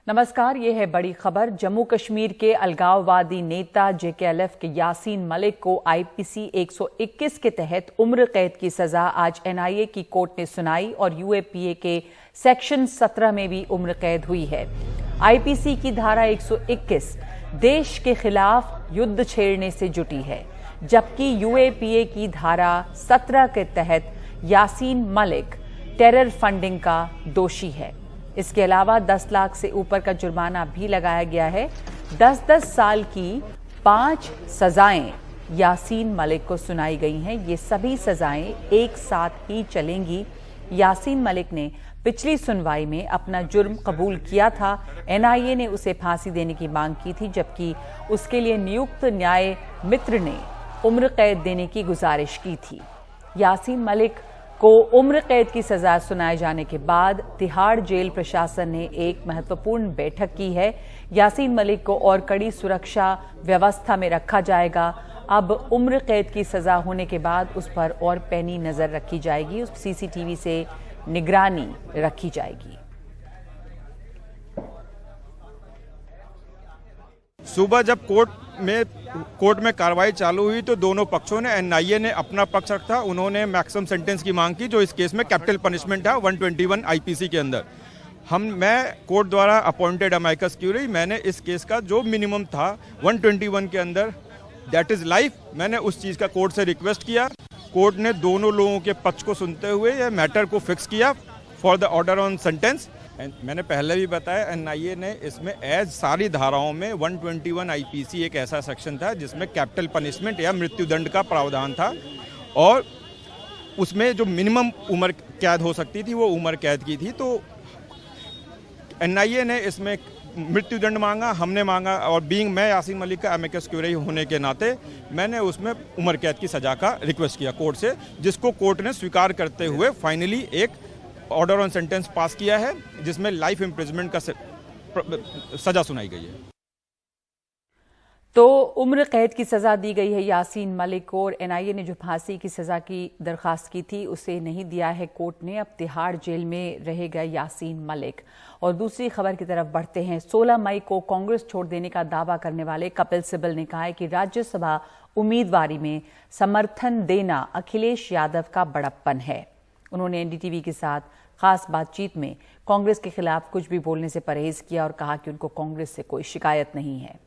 नमस्कार, ये है बड़ी खबर। जम्मू कश्मीर के अलगाववादी नेता जेकेएलएफ के यासीन मलिक को आईपीसी 121 के तहत उम्र कैद की सजा आज एनआईए की कोर्ट ने सुनाई और यूएपीए के सेक्शन 17 में भी उम्र कैद हुई है। आईपीसी की धारा 121 देश के खिलाफ युद्ध छेड़ने से जुटी है, जबकि यूएपीए की धारा 17 के तहत यासीन मलिक टेरर फंडिंग का दोषी है। इसके अलावा 10 लाख से ऊपर का जुर्माना भी लगाया गया है। 10-10 साल की 5 सजाएं यासीन मलिक को सुनाई गई हैं। ये सभी सजाएं एक साथ ही चलेंगी। यासीन मलिक ने पिछली सुनवाई में अपना जुर्म कबूल किया था। एनआईए ने उसे फांसी देने की मांग की थी, जबकि उसके लिए नियुक्त न्याय मित्र ने उम्र कैद देने की गुजारिश की थी। यासीन मलिक को उम्र कैद की सजा सुनाए जाने के बाद तिहाड़ जेल प्रशासन ने एक महत्वपूर्ण बैठक की है। यासीन मलिक को और कड़ी सुरक्षा व्यवस्था में रखा जाएगा। अब उम्र कैद की सजा होने के बाद उस पर और पैनी नजर रखी जाएगी, उस सीसीटीवी से निगरानी रखी जाएगी। सुबह जब कोर्ट में कार्रवाई चालू हुई तो दोनों पक्षों ने, एनआईए ने अपना पक्ष रखा। उन्होंने मैक्सिमम सेंटेंस की मांग की, जो इस केस में कैपिटल पनिशमेंट है 121 आईपीसी के अंदर। मैं कोर्ट द्वारा अपॉइंटेड अमाइकस क्यूरी, मैंने इस केस का जो मिनिमम था 121 के अंदर, दैट इज लाइफ, मैंने उस चीज़ का कोर्ट से रिक्वेस्ट किया। कोर्ट ने दोनों लोगों के पक्ष को सुनते हुए यह मैटर को फिक्स किया for the order on sentence. मैंने पहले भी बताया, एनआईए ने इसमें एज सारी धाराओं में 121 आईपीसी एक ऐसा सेक्शन था जिसमें कैपिटल पनिशमेंट या मृत्युदंड का प्रावधान था, और उसमें जो मिनिमम उम्र कैद हो सकती थी वो उम्र कैद की थी। तो एनआईए ने इसमें मृत्युदंड मांगा, हमने मांगा, और बीइंग मैं यासीन मलिक का अमिकस क्यूरी होने के नाते मैंने उसमें उम्र कैद की सजा का रिक्वेस्ट किया कोर्ट से, जिसको कोर्ट ने स्वीकार करते हुए फाइनली एक ऑर्डर ऑन सेंटेंस पास किया है, जिसमें लाइफ इम्प्रिजनमेंट का सजा सुनाई गई है। तो उम्र कैद की सजा दी गई है यासीन मलिक को, और एनआईए ने जो फांसी की सजा की दरखास्त की थी उसे नहीं दिया है कोर्ट ने। अब तिहाड़ जेल में रहेगा यासीन मलिक। और दूसरी खबर की तरफ बढ़ते हैं। 16 मई को कांग्रेस छोड़ देने का दावा करने वाले कपिल सिब्बल ने कहा है कि राज्यसभा उम्मीदवारी में समर्थन देना अखिलेश यादव का बड़प्पन है। उन्होंने एनडीटीवी के साथ खास बातचीत में कांग्रेस के खिलाफ कुछ भी बोलने से परहेज किया और कहा कि उनको कांग्रेस से कोई शिकायत नहीं है।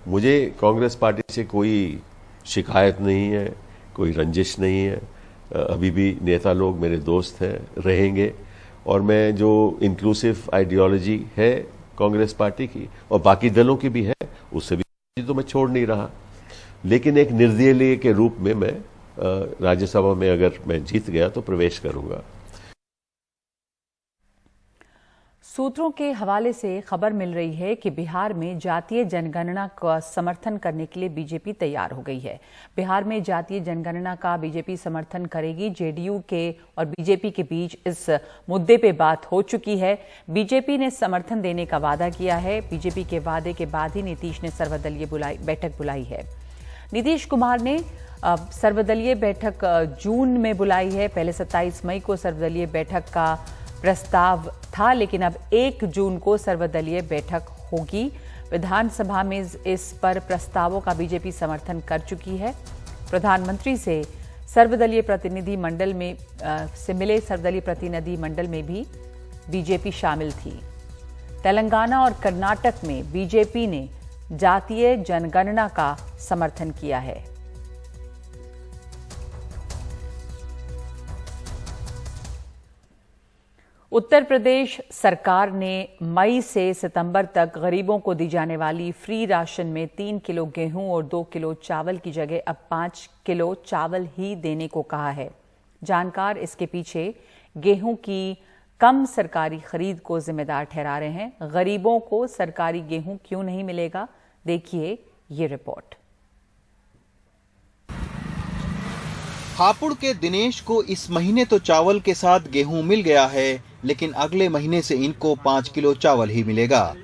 मुझे कांग्रेस पार्टी से कोई शिकायत नहीं है, कोई रंजिश नहीं है। अभी भी नेता लोग मेरे दोस्त हैं, रहेंगे, और मैं जो इंक्लूसिव आइडियोलॉजी है कांग्रेस पार्टी की और बाकी दलों की भी है, उससे भी तो मैं छोड़ नहीं रहा। लेकिन एक निर्दलीय के रूप में मैं राज्यसभा में अगर मैं जीत गया तो प्रवेश करूंगा। सूत्रों के हवाले से खबर मिल रही है कि बिहार में जातीय जनगणना का समर्थन करने के लिए बीजेपी तैयार हो गई है। बिहार में जातीय जनगणना का बीजेपी समर्थन करेगी। जेडीयू के और बीजेपी के बीच इस मुद्दे पे बात हो चुकी है। बीजेपी ने समर्थन देने का वादा किया है। बीजेपी के वादे के बाद ही नीतीश ने सर्वदलीय बैठक बुलाई है। नीतीश कुमार ने सर्वदलीय बैठक जून में बुलाई है। पहले 27 मई को सर्वदलीय बैठक का प्रस्ताव था, लेकिन अब 1 जून को सर्वदलीय बैठक होगी। विधानसभा में इस पर प्रस्तावों का बीजेपी समर्थन कर चुकी है। प्रधानमंत्री से सर्वदलीय प्रतिनिधि मंडल में मिले सर्वदलीय प्रतिनिधि मंडल में भी बीजेपी शामिल थी। तेलंगाना और कर्नाटक में बीजेपी ने जातीय जनगणना का समर्थन किया है। उत्तर प्रदेश सरकार ने मई से सितंबर तक गरीबों को दी जाने वाली फ्री राशन में 3 किलो गेहूं और 2 किलो चावल की जगह अब 5 किलो चावल ही देने को कहा है। जानकार इसके पीछे गेहूं की कम सरकारी खरीद को जिम्मेदार ठहरा रहे हैं। गरीबों को सरकारी गेहूं क्यों नहीं मिलेगा, देखिए ये रिपोर्ट। हापुड़ के दिनेश को इस महीने तो चावल के साथ गेहूं मिल गया है, लेकिन अगले महीने से इनको 5 किलो चावल ही मिलेगा।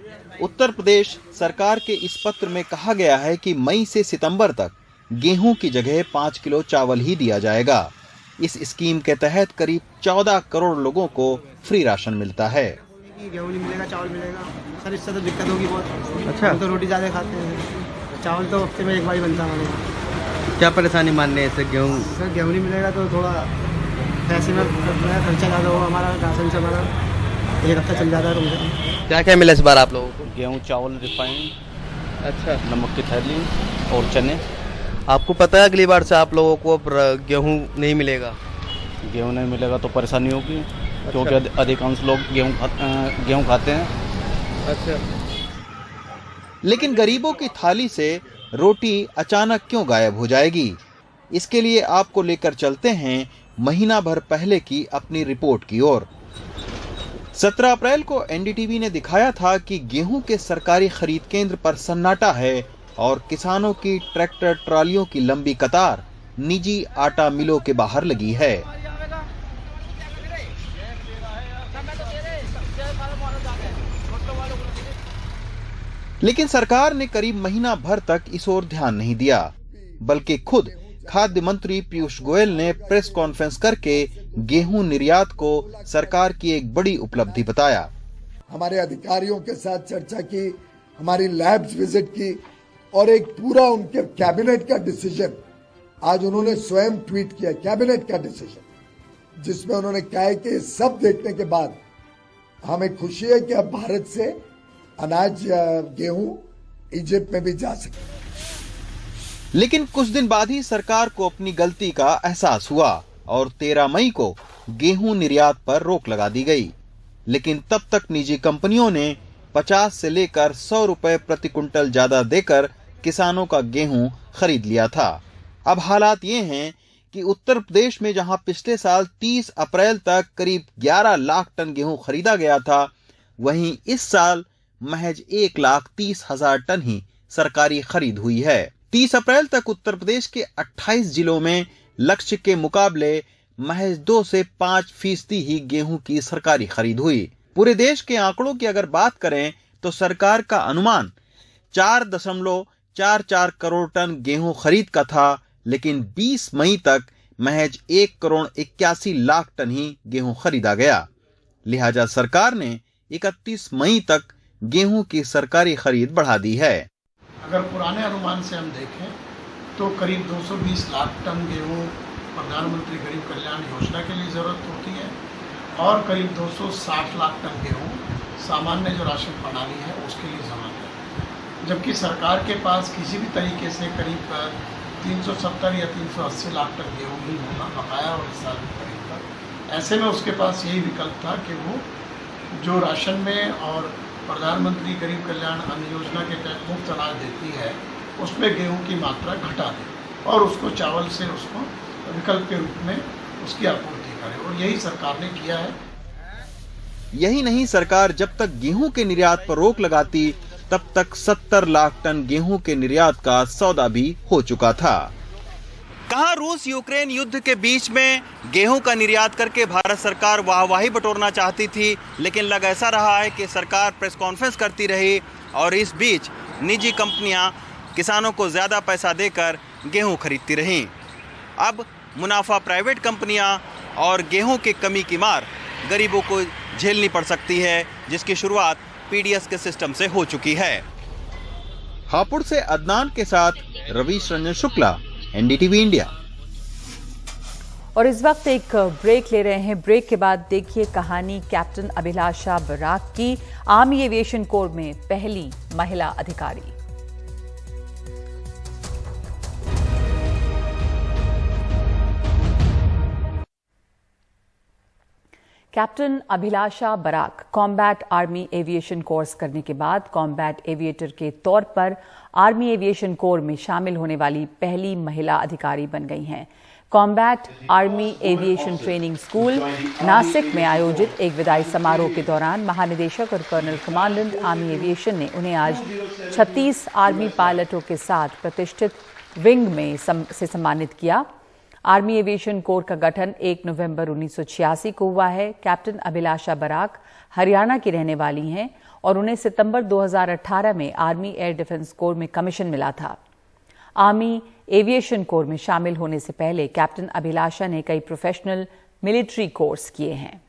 उत्तर प्रदेश सरकार के इस पत्र में कहा गया है कि मई से सितंबर तक गेहूं की जगह 5 किलो चावल ही दिया जाएगा। इस स्कीम के तहत करीब 14 करोड़ लोगों को फ्री राशन मिलता है। गेहूँ नहीं मिलेगा, चावल मिलेगा सर, इससे तो दिक्कत होगी बहुत। अच्छा, हम तो रोटी ज़्यादा खाते हैं, चावल तो हफ्ते में एक बार ही बनता है हमारे यहाँ। क्या परेशानी मान रहे हैं इससे? गेहूँ सर गेहूँ नहीं मिलेगा तो थोड़ा पैसे में खर्चा ज़्यादा होगा हमारा, राशन से हमारा एक हफ्ता चल जाता है कम से कम। क्या क्या मिला इस बार आप लोगों को? गेहूँ, चावल, रिफाइंड, अच्छा, नमक की थैली और चने। आपको पता है अगली बार से आप लोगों को अब गेहूँ नहीं मिलेगा? गेहूँ नहीं मिलेगा तो परेशानी होगी, क्योंकि अधिकांश लोग गेहूँ खाते हैं। अच्छा, लेकिन गरीबों की थाली से रोटी अचानक क्यों गायब हो जाएगी? इसके लिए आपको लेकर चलते हैं महीना भर पहले की अपनी रिपोर्ट की ओर। 17 अप्रैल को एनडीटीवी ने दिखाया था कि गेहूं के सरकारी खरीद केंद्र पर सन्नाटा है और किसानों की ट्रैक्टर ट्रालियों की लंबी कतार निजी आटा मिलों के बाहर लगी है। लेकिन सरकार ने करीब महीना भर तक इस ओर ध्यान नहीं दिया, बल्कि खुद खाद्य मंत्री पीयूष गोयल ने प्रेस कॉन्फ्रेंस करके गेहूं निर्यात को सरकार की एक बड़ी उपलब्धि बताया। हमारे अधिकारियों के साथ चर्चा की, हमारी लैब्स विजिट की और एक पूरा उनके कैबिनेट का डिसीजन आज उन्होंने स्वयं ट्वीट किया, कैबिनेट का डिसीजन, जिसमें उन्होंने कहा है कि सब देखने के बाद हमें खुशी है कि अब भारत से अनाज गेहूं इजिप्ट में भी जा सके। लेकिन कुछ दिन बाद ही सरकार को अपनी गलती का एहसास हुआ और 13 मई को गेहूं निर्यात पर रोक लगा दी गई। लेकिन तब तक निजी कंपनियों ने 50 से लेकर 100 रुपए प्रति कुंटल ज्यादा देकर किसानों का गेहूं खरीद लिया था। अब हालात ये हैं कि उत्तर प्रदेश में जहां पिछले साल 30 अप्रैल तक करीब 11 लाख टन गेहूं खरीदा गया था, वहीं इस साल महज 1,30,000 टन ही सरकारी खरीद हुई है। 30 अप्रैल तक उत्तर प्रदेश के 28 जिलों में लक्ष्य के मुकाबले महज 2 से 5% ही गेहूं की सरकारी खरीद हुई। पूरे देश के आंकड़ों की अगर बात करें तो सरकार का अनुमान 4.44 करोड़ टन गेहूं खरीद का था, लेकिन 20 मई तक महज 1,81,00,000 टन ही गेहूं खरीदा गया। लिहाजा सरकार ने 31 मई तक गेहूं की सरकारी खरीद बढ़ा दी है। अगर पुराने अनुमान से हम देखें तो करीब 220 लाख टन गेहूं प्रधानमंत्री गरीब कल्याण योजना के लिए ज़रूरत होती है और करीब 260 लाख टन गेहूं सामान्य जो राशन प्रणाली है उसके लिए ज़रूरत है। जबकि सरकार के पास किसी भी तरीके से करीब 370 या 380 लाख टन गेहूं ही होना बकाया और इस साल भी करीब था। ऐसे में उसके पास यही विकल्प था कि वो जो राशन में और प्रधानमंत्री गरीब कल्याण अन्न योजना के तहत मुफ्त अनाज देती है उसमें गेहूं की मात्रा घटा दे और उसको चावल से उसको विकल्प के रूप में उसकी आपूर्ति करे, और यही सरकार ने किया है। यही नहीं, सरकार जब तक गेहूं के निर्यात पर रोक लगाती तब तक 70 लाख टन गेहूं के निर्यात का सौदा भी हो चुका था। कहां रूस यूक्रेन युद्ध के बीच में गेहूं का निर्यात करके भारत सरकार वाहवाही बटोरना चाहती थी, लेकिन लग ऐसा रहा है कि सरकार प्रेस कॉन्फ्रेंस करती रही और इस बीच निजी कंपनियां किसानों को ज्यादा पैसा देकर गेहूं खरीदती रहीं। अब मुनाफा प्राइवेट कंपनियां और गेहूं की कमी की मार गरीबों को झेलनी पड़ सकती है, जिसकी शुरुआत पीडीएस के सिस्टम से हो चुकी है। हापुड़ से अदनान के साथ रवीश रंजन शुक्ला, एनडीटीवी इंडिया। और इस वक्त एक ब्रेक ले रहे हैं। ब्रेक के बाद देखिए कहानी कैप्टन अभिलाषा बराक की, आर्मी एविएशन कोर में पहली महिला अधिकारी। Captain Abhilasha Barak combat army aviation course करने के बाद कॉम्बैट एविएटर के तौर पर आर्मी एविएशन कोर में शामिल होने वाली पहली महिला अधिकारी बन गई हैं। Combat army aviation training school Nashik में आयोजित एक विदाई समारोह के दौरान महानिदेशक और कर्नल कमांडेंट आर्मी एविएशन ने उन्हें आज 36 आर्मी पायलटों के साथ प्रतिष्ठित विंग में से सम्मानित किया। आर्मी एविएशन कोर का गठन 1 नवंबर 1986 को हुआ है। कैप्टन अभिलाषा बराक हरियाणा की रहने वाली हैं और उन्हें सितंबर 2018 में आर्मी एयर डिफेंस कोर में कमीशन मिला था। आर्मी एविएशन कोर में शामिल होने से पहले कैप्टन अभिलाषा ने कई प्रोफेशनल मिलिट्री कोर्स किए हैं।